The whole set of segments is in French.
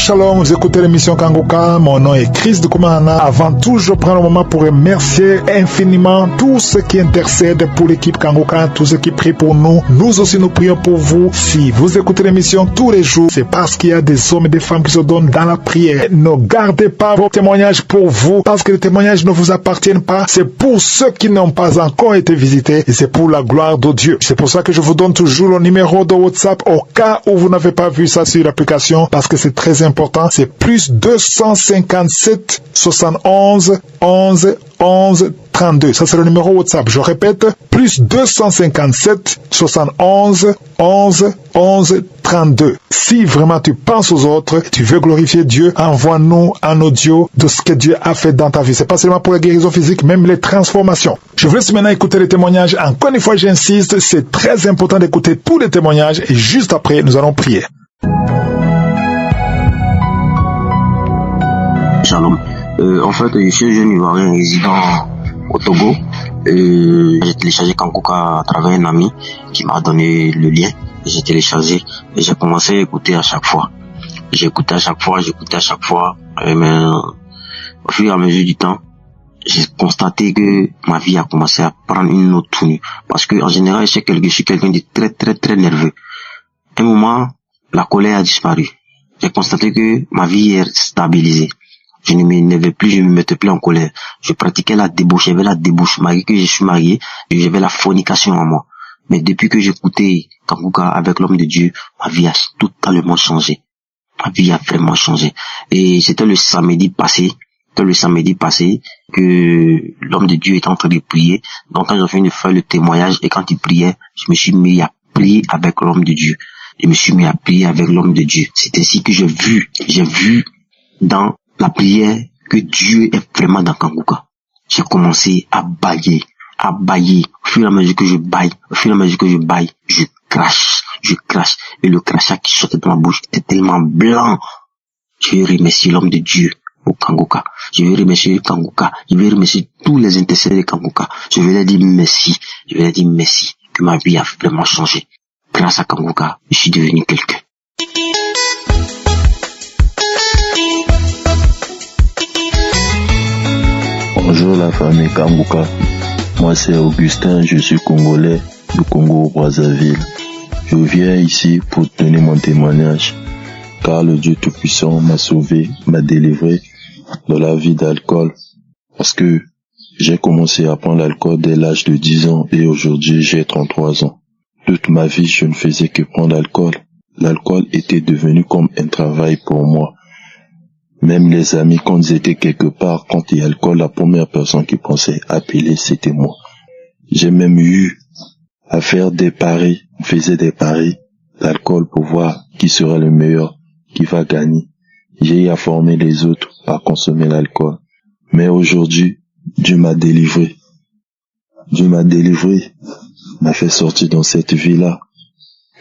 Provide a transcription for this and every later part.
Shalom, vous écoutez l'émission Kanguka, mon nom est Chris de Koumana. Avant tout, je prends le moment pour remercier infiniment tous ceux qui intercèdent pour l'équipe Kanguka, tous ceux qui prient pour nous. Nous aussi, nous prions pour vous. Si vous écoutez l'émission tous les jours, c'est parce qu'il y a des hommes et des femmes qui se donnent dans la prière. Ne gardez pas vos témoignages pour vous, parce que les témoignages ne vous appartiennent pas. C'est pour ceux qui n'ont pas encore été visités et c'est pour la gloire de Dieu. C'est pour ça que je vous donne toujours le numéro de WhatsApp au cas où vous n'avez pas vu ça sur l'application, parce que c'est très important. C'est plus 257 71 11 11 32. Ça, c'est le numéro WhatsApp. Je répète, plus 257 71 11 11 32. Si vraiment tu penses aux autres, tu veux glorifier Dieu, envoie-nous un audio de ce que Dieu a fait dans ta vie. C'est pas seulement pour la guérison physique, même les transformations. Je vous laisse maintenant écouter les témoignages. Encore une fois, j'insiste, c'est très important d'écouter tous les témoignages et juste après, nous allons prier. Shalom. En fait, je suis un jeune Ivoirien résident au Togo. J'ai téléchargé Kanguka à travers un ami qui m'a donné le lien. J'ai téléchargé et j'ai commencé à écouter à chaque fois. J'écoutais à chaque fois. Mais au fur et à mesure du temps, j'ai constaté que ma vie a commencé à prendre une autre tournure. Parce que en général, je suis quelqu'un de très nerveux. À un moment, la colère a disparu. J'ai constaté que ma vie est stabilisée. Je ne m'énervais plus, je ne me mettais plus en colère. Je pratiquais la débauche, j'avais la débauche. Malgré que je suis marié, j'avais la fornication en moi. Mais depuis que j'écoutais Kanguka avec l'homme de Dieu, ma vie a totalement changé. Ma vie a vraiment changé. Et c'était le samedi passé que l'homme de Dieu était en train de prier. Donc quand j'ai fini de faire le témoignage et quand il priait, je me suis mis à prier avec l'homme de Dieu. C'est ainsi que j'ai vu dans la prière que Dieu est vraiment dans Kanguka. J'ai commencé à bailler. Au fur et à mesure que je baille, je crache. Et le crachat qui sortait de ma bouche était tellement blanc. Je veux remercier l'homme de Dieu au Kanguka. Je veux remercier Kanguka. Je veux remercier tous les intercesseurs de Kanguka. Je veux leur dire merci. Que ma vie a vraiment changé. Grâce à Kanguka, je suis devenu quelqu'un. Bonjour la famille Kanguka. Moi c'est Augustin, je suis congolais du Congo-Brazzaville. Je viens ici pour donner mon témoignage, car le Dieu Tout-Puissant m'a sauvé, m'a délivré de la vie d'alcool. Parce que j'ai commencé à prendre l'alcool dès l'âge de 10 ans et aujourd'hui j'ai 33 ans. Toute ma vie je ne faisais que prendre l'alcool. L'alcool était devenu comme un travail pour moi. Même les amis, quand ils étaient quelque part, quand il y a alcool, la première personne qui pensait appeler, c'était moi. J'ai même eu à faire des paris, on faisait des paris d'alcool pour voir qui sera le meilleur, qui va gagner. J'ai eu à former les autres à consommer l'alcool. Mais aujourd'hui, Dieu m'a délivré. M'a fait sortir dans cette vie-là,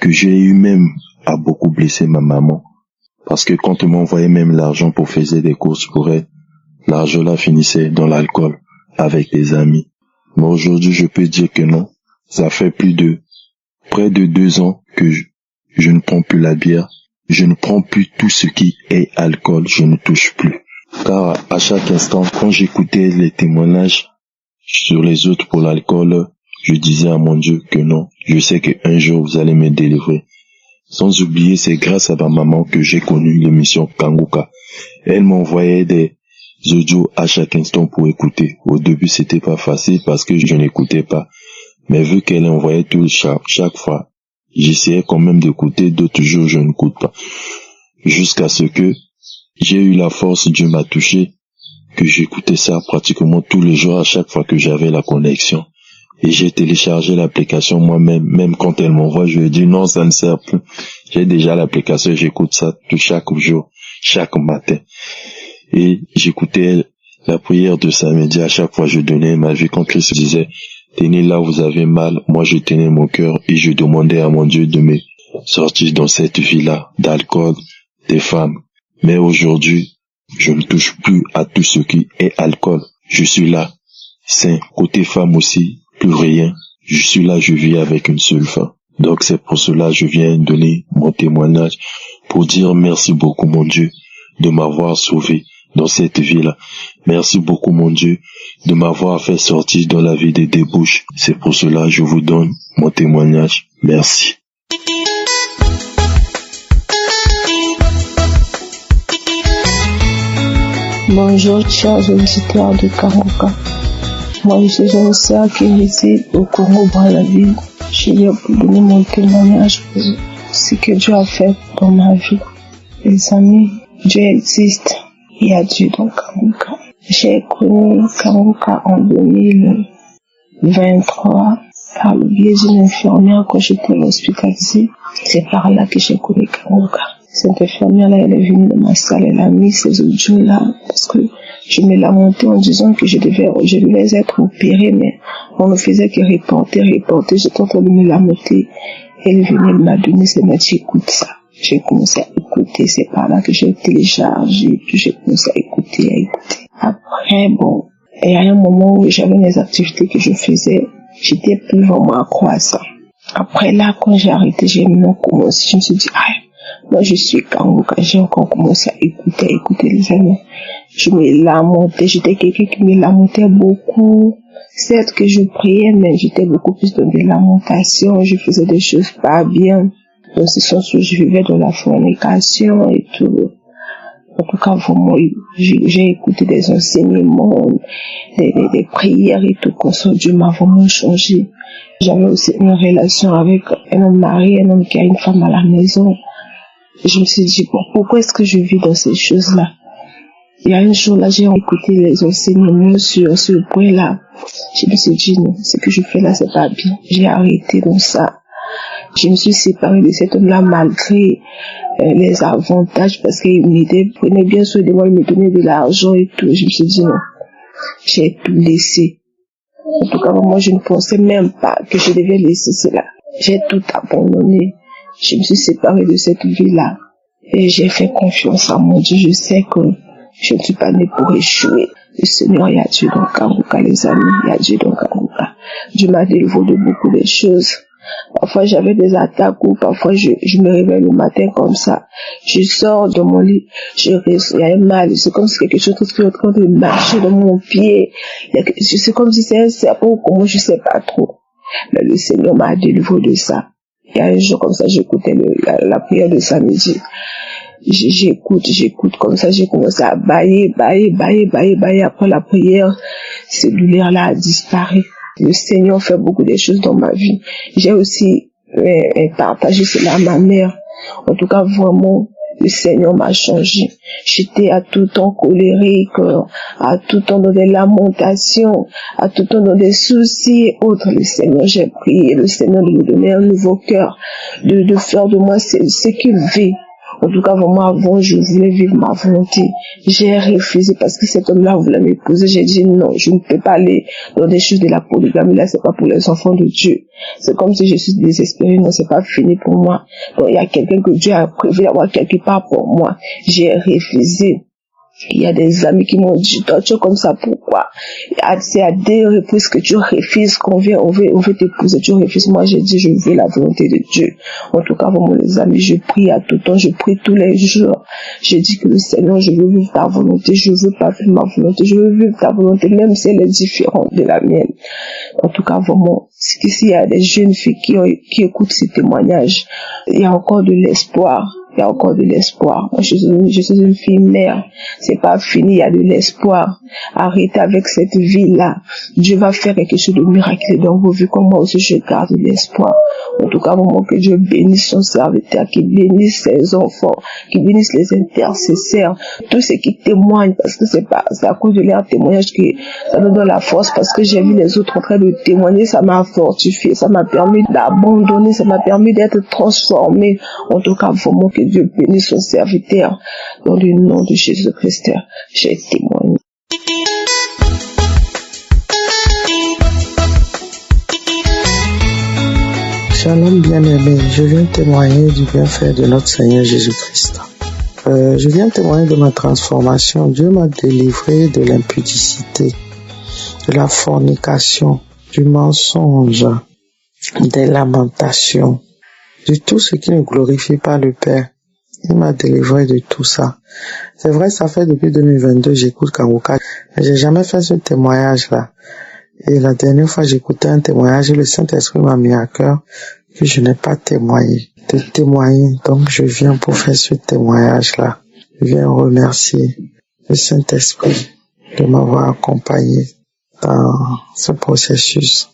que j'ai eu même à beaucoup blesser ma maman. Parce que quand on m'envoyait même l'argent pour faire des courses pour elle, l'argent là finissait dans l'alcool avec des amis. Mais aujourd'hui, je peux dire que non. Ça fait près de 2 ans que je ne prends plus la bière. Je ne prends plus tout ce qui est alcool. Je ne touche plus. Car à chaque instant, quand j'écoutais les témoignages sur les autres pour l'alcool, je disais à mon Dieu que non. Je sais qu'un jour vous allez me délivrer. Sans oublier, c'est grâce à ma maman que j'ai connu l'émission Kanguka. Elle m'envoyait des audios à chaque instant pour écouter. Au début, c'était pas facile parce que je n'écoutais pas. Mais vu qu'elle envoyait tout chaque fois, j'essayais quand même d'écouter, d'autres jours je n'écoute pas. Jusqu'à ce que j'ai eu la force, Dieu m'a touché, que j'écoutais ça pratiquement tous les jours à chaque fois que j'avais la connexion. Et j'ai téléchargé l'application moi-même. Même quand elle m'envoie, je lui dis non, ça ne sert plus. J'ai déjà l'application, j'écoute ça chaque jour, chaque matin. Et j'écoutais la prière de samedi. À chaque fois, je donnais ma vie. Quand Christ disait, tenez là, vous avez mal. Moi, je tenais mon cœur et je demandais à mon Dieu de me sortir dans cette vie-là, d'alcool, des femmes. Mais aujourd'hui, je ne touche plus à tout ce qui est alcool. Je suis là, sain. Côté femme aussi, plus rien. Je suis là, je vis avec une seule femme. Donc c'est pour cela que je viens donner mon témoignage pour dire merci beaucoup mon Dieu de m'avoir sauvé dans cette vie-là. Merci beaucoup, mon Dieu, de m'avoir fait sortir dans la vie des débouches. C'est pour cela que je vous donne mon témoignage. Merci. Bonjour, chers auditeurs de Kanguka. Moi, je suis une sœur qui réside au Congo, Brazzaville. Je viens pour donner mon témoignage pour ce que Dieu a fait dans ma vie. Les amis, Dieu existe. Il y a Dieu dans Kanguka. J'ai connu Kanguka en 2023 par le biais d'une infirmière quand j'étais hospitalisée. C'est par là que j'ai connu Kanguka. Cette infirmière-là, elle est venue dans ma salle, elle a mis ces audios-là parce que je me lamentais en disant que je devais être opérée, mais on ne faisait que reporter. J'étais en train de me lamenter. Elle est venue, elle m'a donné, elle m'a dit, écoute ça. J'ai commencé à écouter, c'est par là que j'ai téléchargé, puis j'ai commencé à écouter. Après, bon, il y a un moment où j'avais des activités que je faisais, j'étais plus vraiment accro à ça. Après là, quand j'ai arrêté, je me suis dit, moi je suis Kanguka, j'ai encore commencé à écouter les amis. Je me lamentais, j'étais quelqu'un qui me lamentait beaucoup. Certes que je priais, mais j'étais beaucoup plus dans des lamentations, je faisais des choses pas bien. Dans ce sens où je vivais dans la fornication et tout. En tout cas, vraiment, j'ai écouté des enseignements, des prières et tout, comme ça, Dieu m'a vraiment changé. J'avais aussi une relation avec un homme marié, un homme qui a une femme à la maison. Je me suis dit, bon, pourquoi est-ce que je vis dans ces choses-là? Il y a un jour là, j'ai écouté les enseignements sur ce point-là. Je me suis dit, non, ce que je fais là, c'est pas bien. J'ai arrêté dans ça. Je me suis séparée de cet homme-là malgré les avantages parce qu'il prenait bien soin de moi, il me donnait de l'argent et tout. Je me suis dit non, j'ai tout laissé. En tout cas, moi, je ne pensais même pas que je devais laisser cela. J'ai tout abandonné. Je me suis séparée de cette vie-là et j'ai fait confiance à mon Dieu. Je sais que je ne suis pas née pour échouer. Le Seigneur, il y a Dieu dans Kanguka, les amis, il y a Dieu dans Kanguka. Dieu m'a délivré de beaucoup de choses. Parfois j'avais des attaques ou parfois je me réveille le matin comme ça. Je sors de mon lit, il y a un mal, c'est comme si quelque chose qui est en train de marcher dans mon pied. C'est comme si c'est un serpent ou comment, je sais pas trop. Mais le Seigneur m'a délivré de ça. Il y a un jour comme ça, j'écoutais la prière de samedi. J'écoute comme ça, j'ai commencé à bailler. Après la prière, cette douleur-là a disparu. Le Seigneur fait beaucoup de choses dans ma vie. J'ai aussi partagé cela à ma mère. En tout cas, vraiment, le Seigneur m'a changé. J'étais à tout temps colérique, à tout temps dans des lamentations, à tout temps dans des soucis et autres. Le Seigneur, j'ai prié, le Seigneur de me donner un nouveau cœur, de faire de moi ce qu'il veut. En tout cas, vraiment, avant, je voulais vivre ma volonté. J'ai refusé parce que cet homme-là voulait m'épouser. J'ai dit non, je ne peux pas aller dans des choses de la polygamie. Là, c'est pas pour les enfants de Dieu. C'est comme si je suis désespérée. Non, c'est pas fini pour moi. Donc, il y a quelqu'un que Dieu a prévu d'avoir quelque part pour moi. J'ai refusé. Il y a des amis qui m'ont dit, toi, tu es comme ça, pourquoi? C'est à des reprises que tu refuses qu'on vient, on veut t'épouser, tu refuses. Moi, j'ai dit, je veux la volonté de Dieu. En tout cas, vraiment, les amis, je prie à tout temps, je prie tous les jours. Je dis que le Seigneur, je veux vivre ta volonté, je veux pas vivre ma volonté, je veux vivre ta volonté, même si elle est différente de la mienne. En tout cas, vraiment, s'il y a des jeunes filles qui écoutent ces témoignages, il y a encore de l'espoir. Il y a encore de l'espoir. Moi, je suis une fille mère. C'est pas fini, il y a de l'espoir. Arrêtez avec cette vie-là. Dieu va faire quelque chose de miraculeux dans vos vies. Comme moi aussi, je garde de l'espoir. En tout cas, vraiment que Dieu bénisse son serviteur, qu'il bénisse ses enfants, qu'il bénisse les intercesseurs, tous ceux qui témoignent, parce que c'est à cause de leur témoignage que ça nous donne la force, parce que j'ai vu les autres en train de témoigner, ça m'a fortifié, ça m'a permis d'abandonner, ça m'a permis d'être transformé. En tout cas, vraiment que Dieu bénisse son serviteur. Dans le nom de Jésus-Christ, j'ai témoigné. Shalom bien-aimé, je viens témoigner du bienfait de notre Seigneur Jésus-Christ. Je viens témoigner de ma transformation. Dieu m'a délivré de l'impudicité, de la fornication, du mensonge, des lamentations, de tout ce qui ne glorifie pas le Père. Il m'a délivré de tout ça. C'est vrai, ça fait depuis 2022, j'écoute Kanguka. J'ai jamais fait ce témoignage-là. Et la dernière fois, j'écoutais un témoignage et le Saint-Esprit m'a mis à cœur que je n'ai pas témoigné. De témoigner. Donc, je viens pour faire ce témoignage-là. Je viens remercier le Saint-Esprit de m'avoir accompagné dans ce processus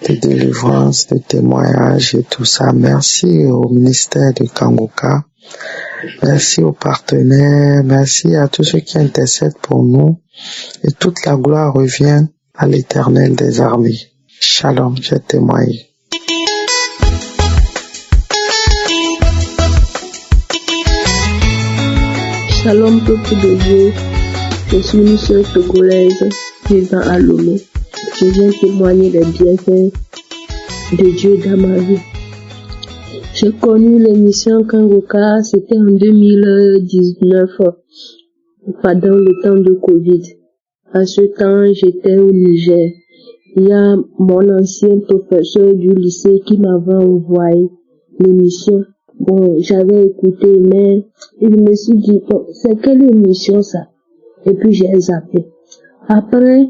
de délivrance, de témoignage et tout ça. Merci au ministère de Kanguka. Merci aux partenaires. Merci à tous ceux qui intercèdent pour nous. Et toute la gloire revient à l'Éternel des armées. Shalom, j'ai témoigné. Shalom, peuple de Dieu. Je suis une sœur togolaise vivant à Lomé. Je viens témoigner des bienfaits de Dieu dans ma vie. J'ai connu l'émission Kanguka, c'était en 2019, pendant le temps de Covid. À ce temps, j'étais au Niger. Il y a mon ancien professeur du lycée qui m'avait envoyé l'émission. Bon, j'avais écouté, mais je me suis dit, bon, c'est quelle émission ça? Et puis j'ai zappé. Après,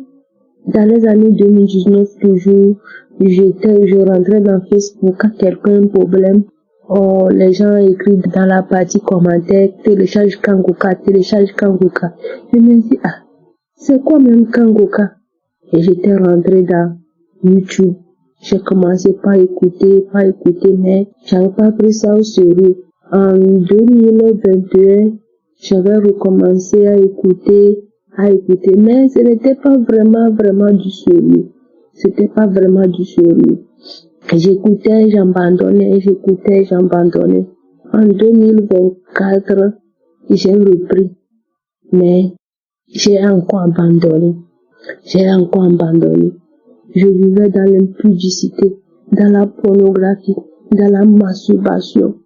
dans les années 2019 toujours, je rentrais dans Facebook quand quelqu'un a un problème. Oh, les gens écrivent dans la partie commentaire, télécharge Kanguka. Je me dis, ah, c'est quoi même Kanguka? Et j'étais rentré dans YouTube. J'ai commencé par écouter, mais j'avais pas pris ça au sérieux. En 2021, j'avais recommencé à écouter, mais ce n'était pas vraiment du sérieux. C'était pas vraiment du sérieux. J'écoutais, j'abandonnais. En 2024, j'ai repris, mais j'ai encore abandonné. Je vivais dans l'impudicité, dans la pornographie, dans la masturbation.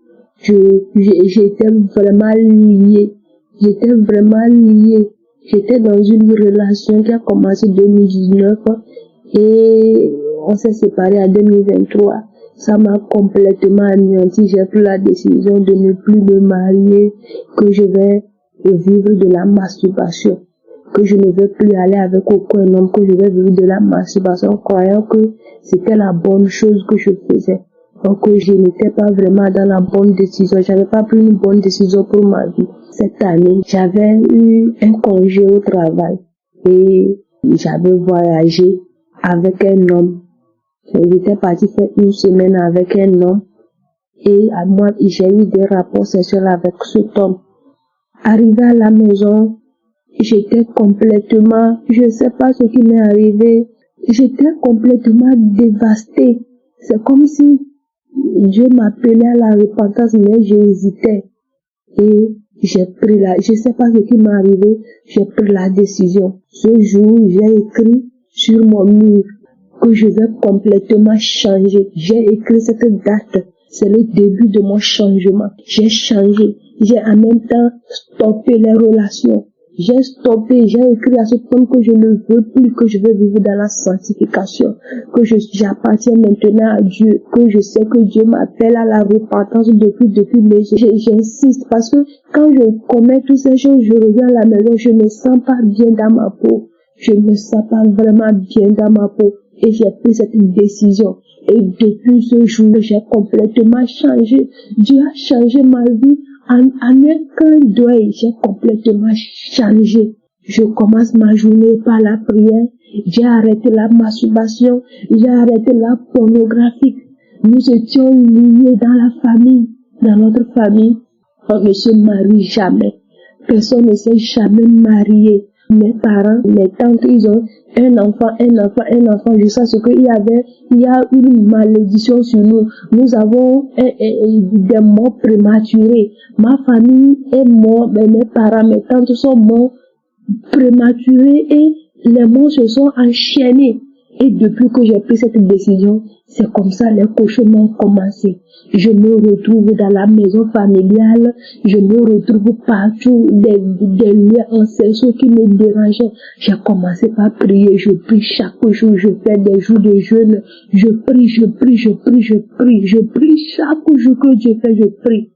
J'étais vraiment lié. J'étais dans une relation qui a commencé en 2019 et on s'est séparés en 2023. Ça m'a complètement anéanti. J'ai pris la décision de ne plus me marier, que je vais vivre de la masturbation, que je ne vais plus aller avec aucun homme, que je vais vivre de la masturbation, croyant que c'était la bonne chose que je faisais. Donc je n'étais pas vraiment dans la bonne décision. J'avais pas pris une bonne décision pour ma vie. Cette année, j'avais eu un congé au travail et j'avais voyagé avec un homme. J'étais partie faire une semaine avec un homme et à moi, j'ai eu des rapports sexuels avec cet homme. Arrivé à la maison, j'étais complètement, je sais pas ce qui m'est arrivé, j'étais complètement dévastée. C'est comme si Dieu m'appelait à la repentance, mais j'hésitais. Et je sais pas ce qui m'est arrivé, j'ai pris la décision. Ce jour, j'ai écrit sur mon mur que je vais complètement changer. J'ai écrit cette date. C'est le début de mon changement. J'ai changé. J'ai en même temps stoppé les relations. J'ai écrit à ce temps que je ne veux plus, que je veux vivre dans la sanctification, que j'appartiens maintenant à Dieu, que je sais que Dieu m'appelle à la repentance depuis, mais j'insiste parce que quand je commets toutes ces choses, je reviens à la maison, je ne sens pas bien dans ma peau. Je ne sens pas vraiment bien dans ma peau. Et j'ai pris cette décision. Et depuis ce jour, j'ai complètement changé. Dieu a changé ma vie. En un clin d'œil, j'ai complètement changé. Je commence ma journée par la prière. J'ai arrêté la masturbation. J'ai arrêté la pornographie. Nous étions liés dans la famille, dans notre famille. On ne se marie jamais. Personne ne s'est jamais marié. Mes parents, mes tantes, ils ont un enfant, jusqu'à ce qu'il y a une malédiction sur nous. Nous avons des morts prématurés. Ma famille est morte, mes parents, mes tantes sont morts prématurés et les morts se sont enchaînés. Et depuis que j'ai pris cette décision, c'est comme ça les cauchemars ont commencé. Je me retrouve dans la maison familiale, je me retrouve partout, des liens ancestraux qui me dérangeaient. J'ai commencé par prier, je prie chaque jour, je fais des jours de jeûne, je prie chaque jour que Dieu fait, je prie.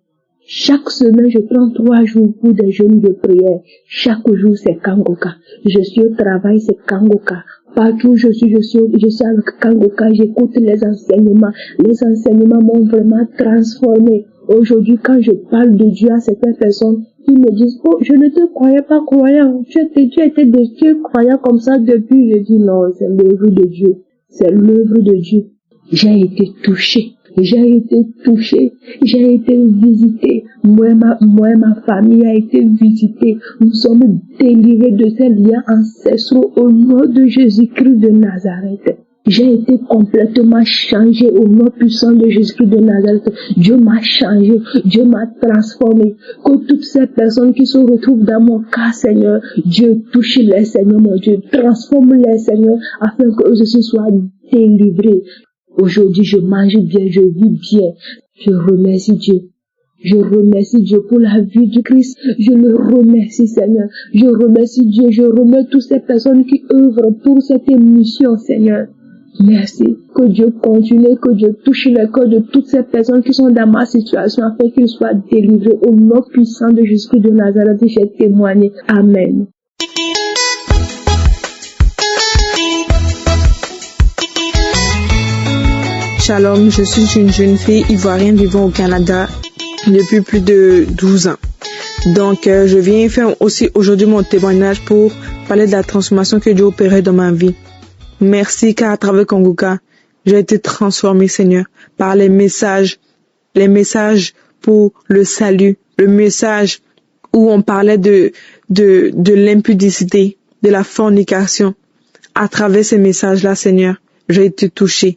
Chaque semaine, je prends 3 jours pour des jeûnes de prière. Chaque jour, c'est Kangoka. Je suis au travail, c'est Kangoka. Partout où je suis avec Kangoka, j'écoute les enseignements. Les enseignements m'ont vraiment transformé. Aujourd'hui, quand je parle de Dieu à certaines personnes, ils me disent, oh, je ne te croyais pas croyant. Tu es croyant comme ça depuis. Je dis non, c'est l'œuvre de Dieu. C'est l'œuvre de Dieu. J'ai été touché. J'ai été visité. Moi, ma famille a été visitée. Nous sommes délivrés de ces liens ancestraux au nom de Jésus-Christ de Nazareth. J'ai été complètement changé au nom puissant de Jésus-Christ de Nazareth. Dieu m'a changé, Dieu m'a transformé. Que toutes ces personnes qui se retrouvent dans mon cas, Seigneur, Dieu touche les Seigneur, mon Dieu, transforme les Seigneur, afin que eux aussi soient délivrés. Aujourd'hui, je mange bien, je vis bien. Je remercie Dieu. Je remercie Dieu pour la vie du Christ. Je le remercie, Seigneur. Je remercie Dieu. Je remets toutes ces personnes qui œuvrent pour cette émission, Seigneur. Merci. Que Dieu continue, que Dieu touche le cœur de toutes ces personnes qui sont dans ma situation afin qu'ils soient délivrés. Au nom puissant de Jésus de Nazareth, j'ai témoigné. Amen. Shalom, je suis une jeune fille ivoirienne vivant au Canada depuis plus de 12 ans. Donc, je viens faire aussi aujourd'hui mon témoignage pour parler de la transformation que Dieu a opérée dans ma vie. Merci car à travers Kangoka, j'ai été transformée, Seigneur, par les messages pour le salut, le message où on parlait de l'impudicité, de la fornication. À travers ces messages-là, Seigneur, j'ai été touchée.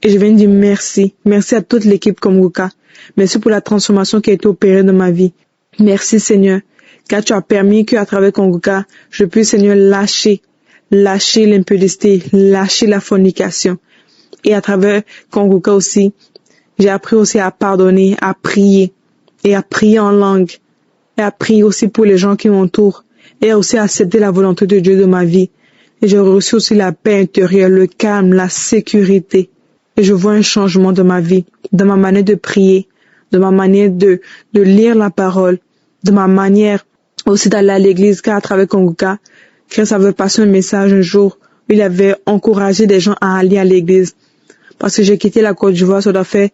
Et je viens dire merci. Merci à toute l'équipe Kangoka. Merci pour la transformation qui a été opérée dans ma vie. Merci, Seigneur, car tu as permis qu'à travers Kangoka, je puisse, Seigneur, lâcher l'impudicité, lâcher la fornication. Et à travers Kangoka aussi, j'ai appris aussi à pardonner, à prier, et à prier en langue, et à prier aussi pour les gens qui m'entourent, et aussi à accepter la volonté de Dieu de ma vie. Et j'ai reçu aussi la paix intérieure, le calme, la sécurité. Et je vois un changement dans ma vie, dans ma manière de prier, de ma manière de lire la parole, de ma manière aussi d'aller à l'église, car à travers Kangoka, Christ avait passé un message un jour où il avait encouragé des gens à aller à l'église. Parce que j'ai quitté la Côte d'Ivoire, ça doit faire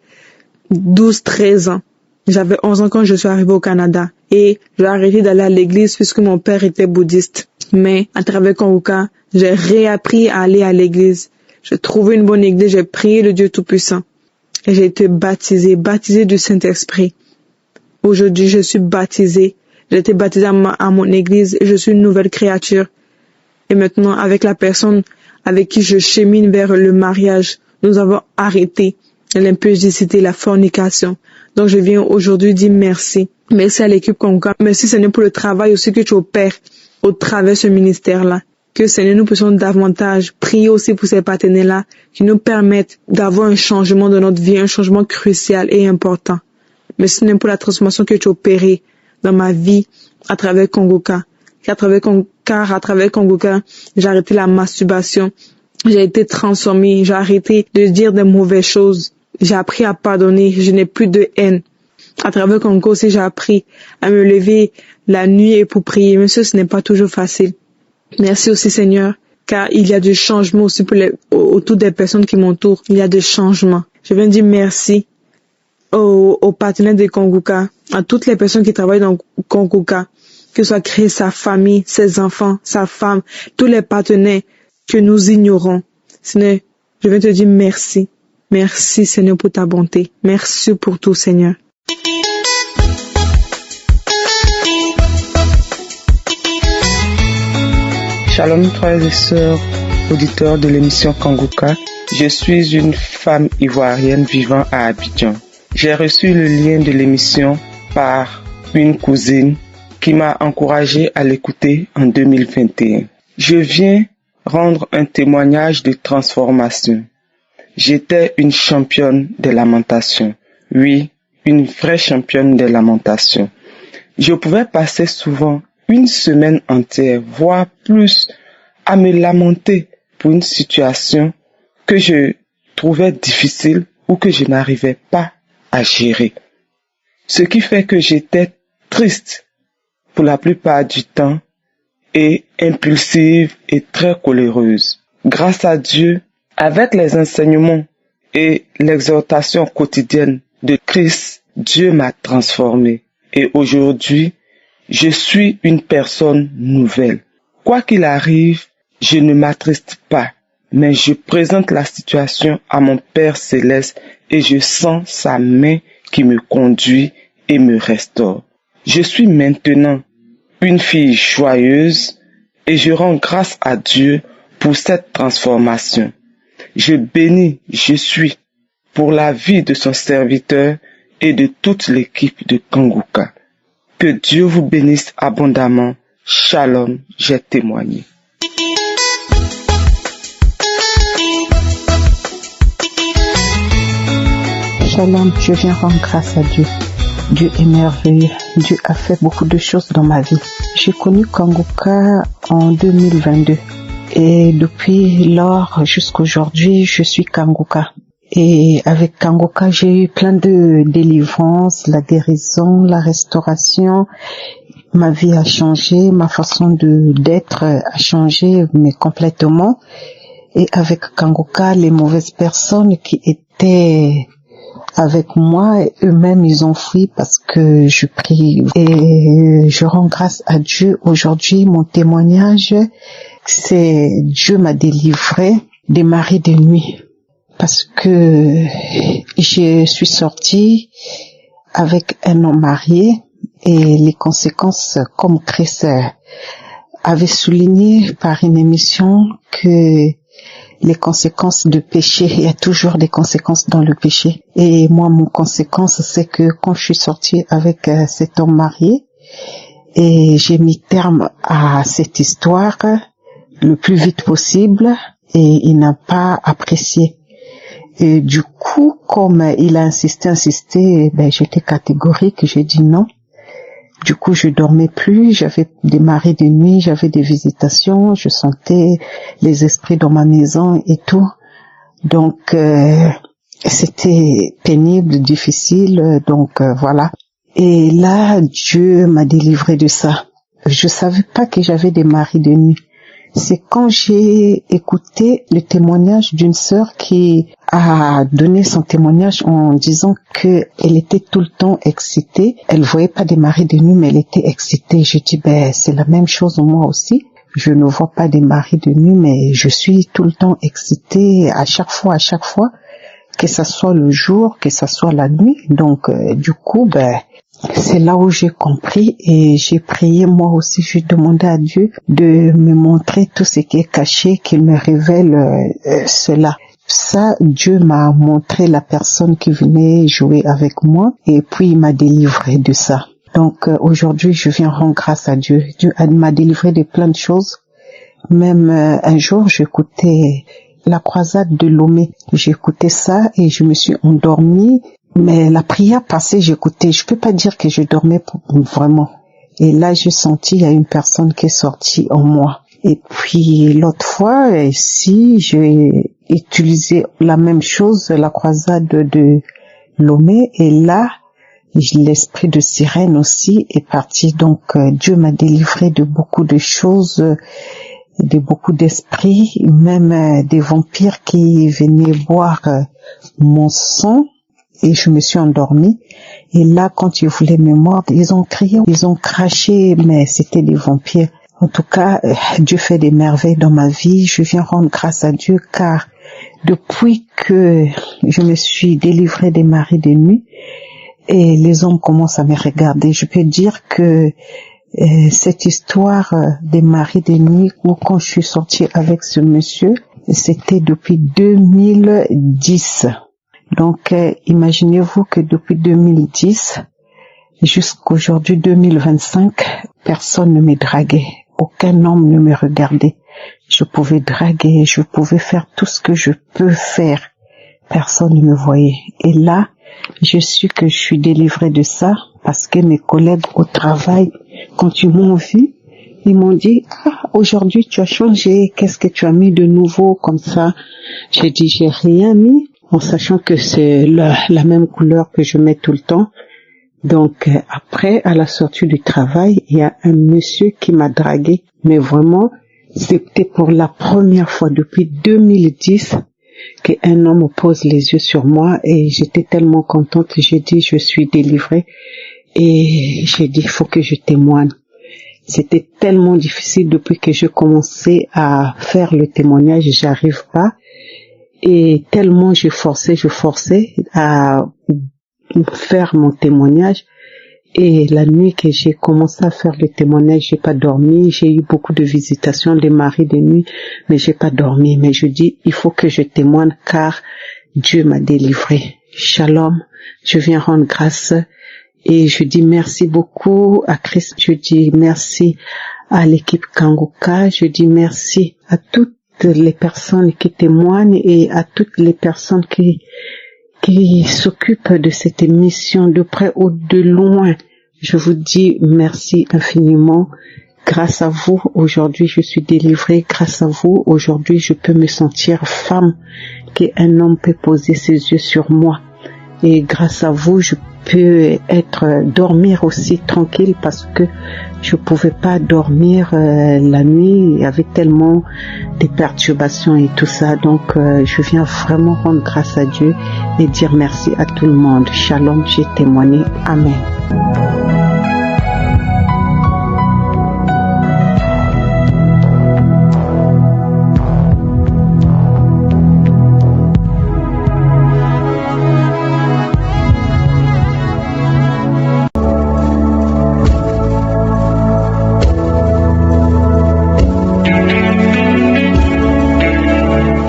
12-13 ans. J'avais 11 ans quand je suis arrivée au Canada. Et j'ai arrêté d'aller à l'église puisque mon père était bouddhiste. Mais à travers Kangoka, j'ai réappris à aller à l'église. J'ai trouvé une bonne église, j'ai prié le Dieu Tout-Puissant. Et j'ai été baptisée du Saint-Esprit. Aujourd'hui, je suis baptisée. J'ai été baptisée à mon église et je suis une nouvelle créature. Et maintenant, avec la personne avec qui je chemine vers le mariage, nous avons arrêté l'impudicité, la fornication. Donc, je viens aujourd'hui dire merci. Merci à l'équipe Kangoka. Merci, Seigneur, pour le travail aussi que tu opères au travers de ce ministère-là. Que, Seigneur, nous puissions davantage prier aussi pour ces partenaires-là qui nous permettent d'avoir un changement dans notre vie, un changement crucial et important. Merci, Seigneur, pour la transformation que tu as opérée dans ma vie à travers Kangoka. Car à travers Kangoka, j'ai arrêté la masturbation. J'ai été transformée. J'ai arrêté de dire des mauvaises choses. J'ai appris à pardonner. Je n'ai plus de haine. À travers Kangoka aussi, j'ai appris à me lever la nuit et pour prier. Mais ce n'est pas toujours facile. Merci aussi, Seigneur, car il y a du changement aussi autour des personnes qui m'entourent. Il y a des changements. Je viens dire merci aux partenaires de Kangoka, à toutes les personnes qui travaillent dans Kangoka, que ce soit créer sa famille, ses enfants, sa femme, tous les partenaires que nous ignorons. Seigneur, je viens te dire merci. Merci, Seigneur, pour ta bonté. Merci pour tout, Seigneur. Shalom, frères et sœurs, auditeurs de l'émission Kangoka. Je suis une femme ivoirienne vivant à Abidjan. J'ai reçu le lien de l'émission par une cousine qui m'a encouragé à l'écouter en 2021. Je viens rendre un témoignage de transformation. J'étais une championne des lamentations. Oui, une vraie championne des lamentations. Je pouvais passer souvent une semaine entière, voire plus, à me lamenter pour une situation que je trouvais difficile ou que je n'arrivais pas à gérer. Ce qui fait que j'étais triste pour la plupart du temps et impulsive et très coléreuse. Grâce à Dieu, avec les enseignements et l'exhortation quotidienne de Christ, Dieu m'a transformé. Et aujourd'hui, je suis une personne nouvelle. Quoi qu'il arrive, je ne m'attriste pas, mais je présente la situation à mon Père céleste et je sens sa main qui me conduit et me restaure. Je suis maintenant une fille joyeuse et je rends grâce à Dieu pour cette transformation. Je bénis, je suis pour la vie de son serviteur et de toute l'équipe de Kanguka. Que Dieu vous bénisse abondamment. Shalom, j'ai témoigné. Shalom, je viens rendre grâce à Dieu. Dieu est merveilleux. Dieu a fait beaucoup de choses dans ma vie. J'ai connu Kanguka en 2022 et depuis lors jusqu'à aujourd'hui, je suis Kanguka. Et avec Kanguka, j'ai eu plein de délivrances, la guérison, la restauration. Ma vie a changé, ma façon d'être a changé, mais complètement. Et avec Kanguka, les mauvaises personnes qui étaient avec moi, eux-mêmes, ils ont fui parce que je prie. Et je rends grâce à Dieu. Aujourd'hui, mon témoignage, c'est Dieu m'a délivré des maris de nuit. Parce que je suis sortie avec un homme marié et les conséquences, comme Christ avait souligné par une émission, que les conséquences de péché, il y a toujours des conséquences dans le péché. Et moi, mon conséquence, c'est que quand je suis sortie avec cet homme marié, et j'ai mis terme à cette histoire le plus vite possible, et il n'a pas apprécié. Et du coup, comme il a insisté, j'étais catégorique, j'ai dit non. Du coup, je dormais plus, j'avais des maris de nuit, j'avais des visitations, je sentais les esprits dans ma maison et tout. Donc, c'était pénible, difficile, donc voilà. Et là, Dieu m'a délivré de ça. Je savais pas que j'avais des maris de nuit. C'est quand j'ai écouté le témoignage d'une sœur qui a donné son témoignage en disant que elle était tout le temps excitée. Elle voyait pas des maris de nuit, mais elle était excitée. Je dis, c'est la même chose moi aussi. Je ne vois pas des maris de nuit, mais je suis tout le temps excitée à chaque fois, que ça soit le jour, que ça soit la nuit. Donc, du coup, c'est là où j'ai compris et j'ai prié moi aussi, j'ai demandé à Dieu de me montrer tout ce qui est caché, qu'il me révèle cela. Ça, Dieu m'a montré la personne qui venait jouer avec moi et puis il m'a délivré de ça. Donc aujourd'hui, je viens rendre grâce à Dieu. Dieu m'a délivré de plein de choses. Même un jour, j'écoutais la croisade de Lomé. J'écoutais ça et je me suis endormie. Mais la prière passée, j'écoutais. Je peux pas dire que je dormais vraiment. Et là, j'ai senti, il y a une personne qui est sortie en moi. Et puis, l'autre fois, ici, j'ai utilisé la même chose, la croisade de Lomé. Et là, l'esprit de sirène aussi est parti. Donc, Dieu m'a délivré de beaucoup de choses, de beaucoup d'esprits, même des vampires qui venaient boire mon sang. Et je me suis endormie. Et là, quand ils voulaient me mordre, ils ont crié, ils ont craché, mais c'était des vampires. En tout cas, Dieu fait des merveilles dans ma vie. Je viens rendre grâce à Dieu, car depuis que je me suis délivrée des maris de nuit, et les hommes commencent à me regarder, je peux dire que cette histoire des maris de nuit, où quand je suis sortie avec ce monsieur, c'était depuis 2010. Donc, imaginez-vous que depuis 2010 jusqu'aujourd'hui 2025, personne ne me draguait. Aucun homme ne me regardait. Je pouvais draguer, je pouvais faire tout ce que je peux faire. Personne ne me voyait. Et là, je suis que je suis délivrée de ça parce que mes collègues au travail, quand ils m'ont vu, ils m'ont dit, aujourd'hui tu as changé, qu'est-ce que tu as mis de nouveau comme ça? J'ai dit, j'ai rien mis. En sachant que c'est la même couleur que je mets tout le temps. Donc après, à la sortie du travail, il y a un monsieur qui m'a dragué, mais vraiment, c'était pour la première fois depuis 2010 qu'un homme pose les yeux sur moi et j'étais tellement contente. J'ai dit, je suis délivrée et j'ai dit, il faut que je témoigne. C'était tellement difficile depuis que je commençais à faire le témoignage, j'arrive pas. Et tellement je forçais à faire mon témoignage. Et la nuit que j'ai commencé à faire le témoignage, j'ai pas dormi. J'ai eu beaucoup de visitations des maris de nuit, mais j'ai pas dormi. Mais je dis, il faut que je témoigne car Dieu m'a délivré. Shalom. Je viens rendre grâce et je dis merci beaucoup à Christ. Je dis merci à l'équipe Kanguka. Je dis merci à toutes les personnes qui témoignent et à toutes les personnes qui s'occupent de cette émission de près ou de loin. Je vous dis merci infiniment. Grâce à vous, aujourd'hui, je suis délivrée. Grâce à vous, aujourd'hui, je peux me sentir femme, qu'un homme peut poser ses yeux sur moi. Et grâce à vous, je peux dormir aussi tranquille parce que je pouvais pas dormir la nuit. Il y avait tellement de perturbations et tout ça. Donc, je viens vraiment rendre grâce à Dieu et dire merci à tout le monde. Shalom, j'ai témoigné. Amen.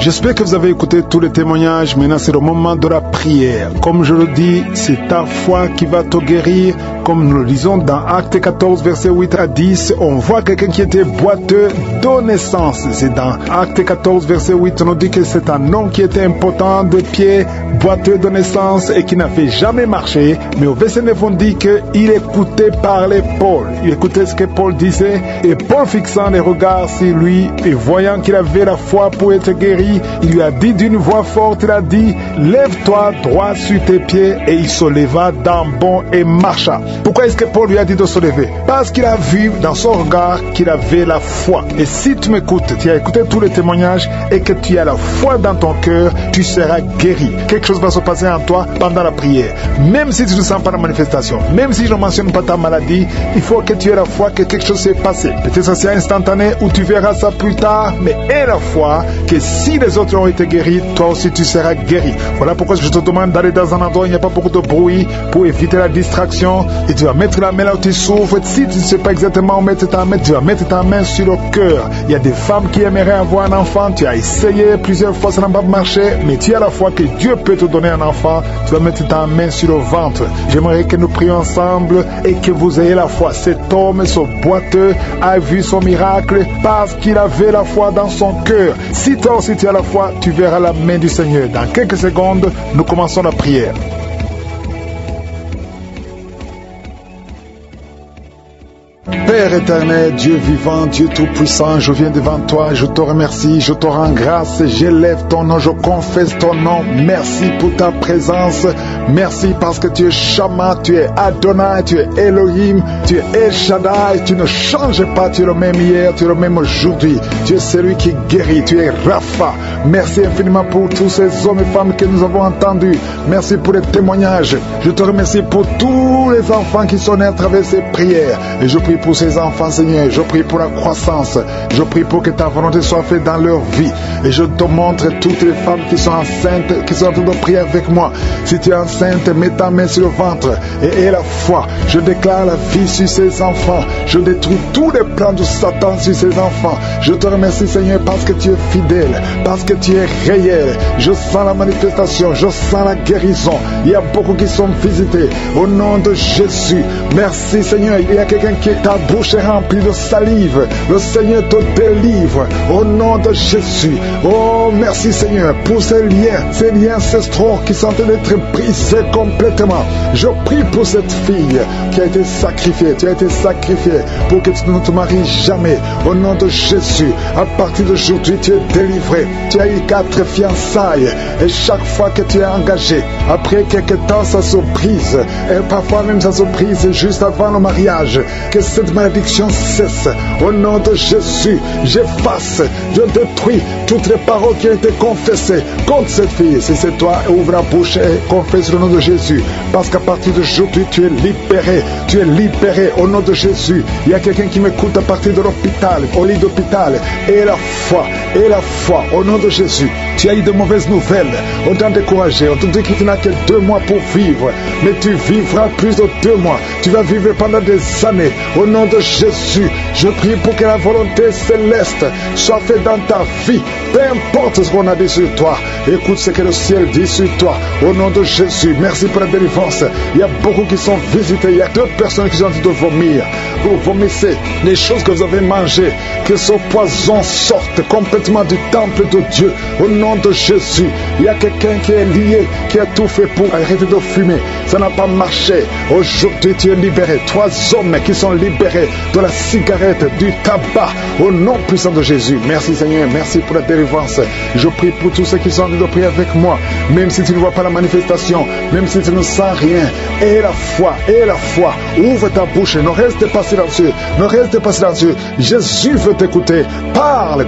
J'espère que vous avez écouté tous les témoignages. Maintenant, c'est le moment de la prière. Comme je le dis, c'est ta foi qui va te guérir. Comme nous le lisons dans Acte 14, versets 8 à 10, on voit quelqu'un qui était boiteux de naissance. C'est dans Acte 14, verset 8, on nous dit que c'est un homme qui était impotent de pied, boiteux de naissance et qui n'avait jamais marché. Mais au verset 9, on dit qu'il écoutait parler Paul. Il écoutait ce que Paul disait. Et Paul, fixant les regards sur lui et voyant qu'il avait la foi pour être guéri, il lui a dit d'une voix forte, il a dit, lève-toi droit sur tes pieds. Et il se leva d'un bond et marcha. Pourquoi est-ce que Paul lui a dit de se lever? Parce qu'il a vu dans son regard qu'il avait la foi. Et si tu m'écoutes, tu as écouté tous les témoignages et que tu as la foi dans ton cœur, tu seras guéri. Quelque chose va se passer en toi pendant la prière. Même si tu ne sens pas la manifestation, même si je ne mentionne pas ta maladie, il faut que tu aies la foi que quelque chose s'est passé. Peut-être que c'est instantané ou tu verras ça plus tard, mais aie la foi que si les autres ont été guéris, toi aussi tu seras guéri. Voilà pourquoi je te demande d'aller dans un endroit où il n'y a pas beaucoup de bruit pour éviter la distraction. Et tu vas mettre la main là où tu souffres. Si tu ne sais pas exactement où mettre ta main, tu vas mettre ta main sur le cœur. Il y a des femmes qui aimeraient avoir un enfant. Tu as essayé plusieurs fois, ça n'a pas marché. Mais tu as la foi que Dieu peut te donner un enfant. Tu vas mettre ta main sur le ventre. J'aimerais que nous prions ensemble et que vous ayez la foi. Cet homme, ce boiteux, a vu son miracle parce qu'il avait la foi dans son cœur. Si toi aussi tu as la foi, tu verras la main du Seigneur. Dans quelques secondes, nous commençons la prière. Père éternel, Dieu vivant, Dieu tout-puissant, je viens devant toi, je te remercie, je te rends grâce, j'élève ton nom, je confesse ton nom. Merci pour ta présence, merci parce que tu es Shama, tu es Adonai, tu es Elohim, tu es El Shaddai, tu ne changes pas, tu es le même hier, tu es le même aujourd'hui, tu es celui qui guérit, tu es Rapha. Merci infiniment pour tous ces hommes et femmes que nous avons entendus, merci pour les témoignages, je te remercie pour tous les enfants qui sont nés à travers ces prières, et je prie pour ces enfants, Seigneur, je prie pour la croissance, je prie pour que ta volonté soit faite dans leur vie, et je te montre toutes les femmes qui sont enceintes, qui sont en train de prier avec moi. Si tu es enceinte, mets ta main sur le ventre et aie la foi. Je déclare la vie sur ces enfants, je détruis tous les plans de Satan sur ces enfants. Je te remercie, Seigneur, parce que tu es fidèle, parce que tu es réel. Je sens la manifestation, je sens la guérison. Il y a beaucoup qui sont visités au nom de Jésus. Merci, Seigneur. Il y a quelqu'un qui t'a bouche est remplie de salive. Le Seigneur te délivre au nom de Jésus. Oh, merci Seigneur pour ces liens ancestraux qui sont en train d'être brisés complètement. Je prie pour cette fille qui a été sacrifiée. Tu as été sacrifiée pour que tu ne te maries jamais. Au nom de Jésus, à partir d'aujourd'hui, tu es délivré. Tu as eu 4 fiançailles et chaque fois que tu es engagé, après quelque temps, ça se brise. Et parfois même ça se brise juste avant le mariage. Que cette malédiction cesse. Au nom de Jésus, j'efface, je détruis toutes les paroles qui ont été confessées contre cette fille. Si c'est toi, ouvre la bouche et confesse le nom de Jésus. Parce qu'à partir d'aujourd'hui, tu es libéré. Tu es libéré au nom de Jésus. Il y a quelqu'un qui m'écoute à partir de l'hôpital, au lit d'hôpital. Et la foi, au nom de Jésus. Tu as eu de mauvaises nouvelles. On t'a découragé. On t'a dit que tu n'as que 2 mois pour vivre. Mais tu vivras plus de 2 mois. Tu vas vivre pendant des années. Au nom de Jésus, je prie pour que la volonté céleste soit faite dans ta vie. Peu importe ce qu'on a dit sur toi. Écoute ce que le ciel dit sur toi. Au nom de Jésus, merci pour la délivrance. Il y a beaucoup qui sont visités. Il y a 2 personnes qui sont en train de vomir. Vous vomissez les choses que vous avez mangées. Que ce poison sorte complètement du temple de Dieu. Au nom de Jésus, il y a quelqu'un qui est lié, qui a tout fait pour arrêter de fumer. Ça n'a pas marché. Aujourd'hui, tu es libéré. 3 hommes qui sont libérés de la cigarette, du tabac. Au nom puissant de Jésus. Merci Seigneur. Merci pour la délivrance. Je prie pour tous ceux qui sont en train de prier avec moi. Même si tu ne vois pas la manifestation, même si tu ne sens rien. Et la foi. Ouvre ta bouche. Ne reste pas silencieux. Ne reste pas silencieux. Jésus veut t'écouter. Parle.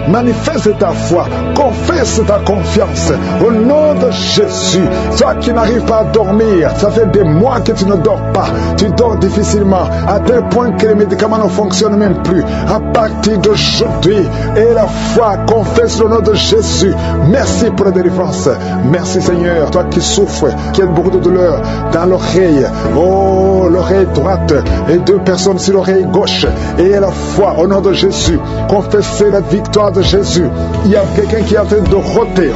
Manifeste ta foi. Confesse ta confiance. Au nom de Jésus. Toi qui n'arrives pas à dormir, ça fait des mois que tu ne dors pas. Tu dors difficilement, à tel point que les médicaments ne fonctionnent même plus. À partir d'aujourd'hui, et la foi, confesse le nom de Jésus. Merci pour la délivrance. Merci Seigneur. Toi qui souffres, qui as beaucoup de douleur dans l'oreille. Oh, l'oreille droite et 2 personnes sur l'oreille gauche. Et la foi, au nom de Jésus. Confessez la victoire de Jésus. Il y a quelqu'un qui est en train de roter.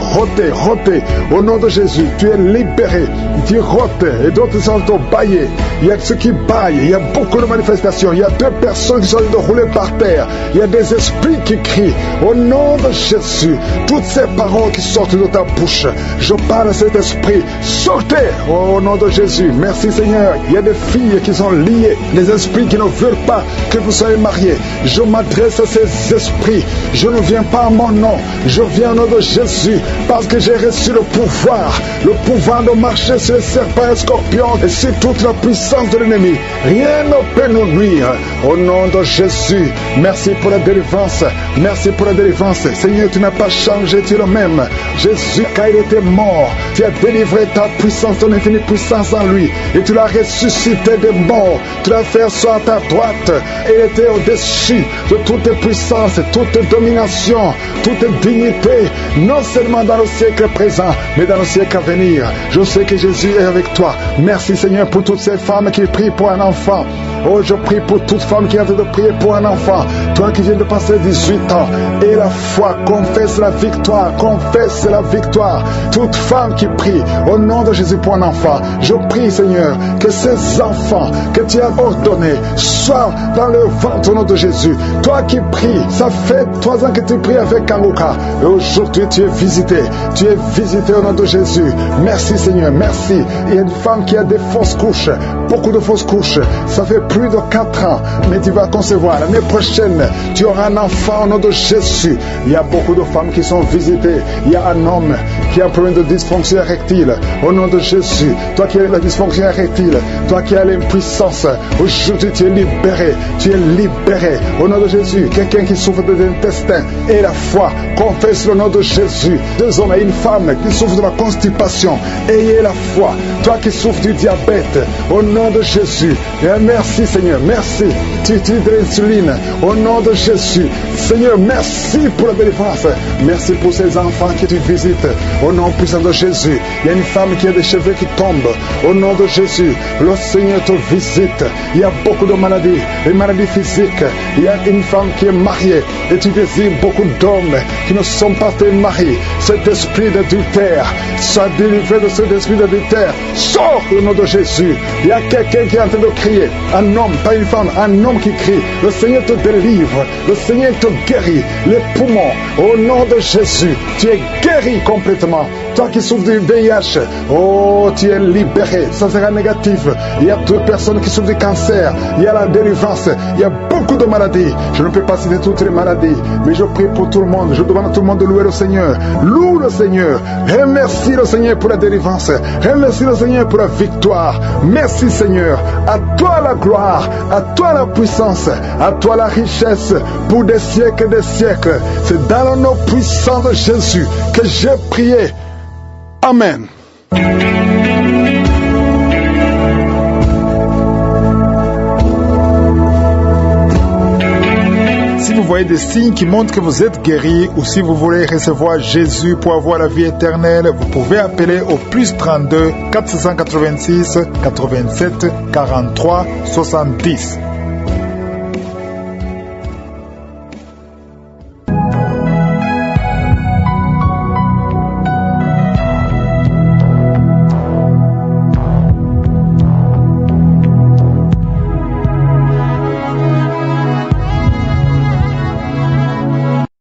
Au nom de Jésus, tu es libéré. Tu rotes et d'autres sont en bailler. Il y a ceux qui baillent. Il y a beaucoup de manifestations. Il y a 2 personnes qui sont en train de rouler par terre. Il y a des esprits qui crient. Au nom de Jésus, toutes ces paroles qui sortent de ta bouche, je parle à cet esprit. Sortez au nom de Jésus. Merci Seigneur. Il y a des filles qui sont liées. Les esprits qui ne veulent pas que vous soyez mariés. Je m'adresse à ces esprits. Je ne viens pas à mon nom. Je viens au nom de Jésus parce que j'ai reçu le pouvoir de marcher sur les serpents et scorpions et sur toute la puissance de l'ennemi. Rien ne peut nous nuire. Au nom de Jésus, merci pour la délivrance. Merci pour la délivrance. Seigneur, tu n'as pas changé, tu es le même. Jésus, quand il était mort, tu as délivré ta puissance, ton infinie puissance en lui. Et tu l'as ressuscité des morts. Tu l'as fait asseoir à ta droite. Et il était au-dessus de toutes les puissances, toute domination, toute dignité, non seulement dans le siècle présent, mais dans le siècle à venir. Je sais que Jésus est avec toi. Merci Seigneur pour toutes ces femmes qui prient pour un enfant. Oh, je prie pour toute femme qui a envie de prier pour un enfant. Toi qui viens de passer 18 ans. Et la foi, confesse la victoire. Confesse la victoire. Toute femme qui prie au nom de Jésus pour un enfant. Je prie Seigneur que ces enfants que tu as ordonnés soient dans le ventre au nom de Jésus. Toi qui pries, ça fait 3 ans que tu pries avec Kanguka. Et aujourd'hui tu es visité. Tu es visité au nom de Jésus. Merci Seigneur, merci. Il y a une femme qui a des fausses couches. Beaucoup de fausses couches. Ça fait plus de 4 ans. Mais tu vas concevoir. L'année prochaine, tu auras un enfant au nom de Jésus. Il y a beaucoup de femmes qui sont visitées. Il y a un homme qui a un problème de dysfonction érectile. Au nom de Jésus. Toi qui as la dysfonction érectile. Toi qui as l'impuissance. Aujourd'hui tu es libéré. Tu es libéré. Au nom de Jésus. Quelqu'un qui souffre de l'intestin. Et la foi. Confesse le nom de Jésus. 2 hommes et une femme qui souffrent de la constipation. Ayez la foi. Toi qui souffres du diabète. Au nom de Jésus. Et merci Seigneur. Merci. Tu utilises de l'insuline. Au nom de Jésus. Seigneur, merci pour la délivrance. Merci pour ces enfants que tu visites. Au nom puissant de Jésus. Il y a une femme qui a des cheveux qui tombent. Au nom de Jésus. Le Seigneur te visite. Il y a beaucoup de maladies. Les maladies physiques. Il y a une femme qui est mariée. Et tu désires beaucoup d'hommes qui ne sont pas tes maris. Cet esprit d'adultère. Sois délivré de cet esprit d'adultère. Sors au nom de Jésus. Il y a quelqu'un qui est en train de crier. Un homme pas une femme, un homme qui crie, le Seigneur te délivre, le Seigneur te guérit, les poumons, au nom de Jésus, tu es guéri complètement. Toi qui souffres du VIH, oh, tu es libéré, ça sera négatif. Il y a 2 personnes qui souffrent du cancer, il y a la délivrance, il y a beaucoup de maladies. Je ne peux pas citer toutes les maladies, mais je prie pour tout le monde, je demande à tout le monde de louer le Seigneur. Loue le Seigneur, remercie le Seigneur pour la délivrance, remercie le Seigneur pour la victoire. Merci Seigneur, à toi la gloire, à toi la puissance, à toi la richesse pour des siècles et des siècles. C'est dans le nom puissant de Jésus que j'ai prié. Amen. Si vous voyez des signes qui montrent que vous êtes guéri, ou si vous voulez recevoir Jésus pour avoir la vie éternelle, vous pouvez appeler au plus 32 486 87 43 70.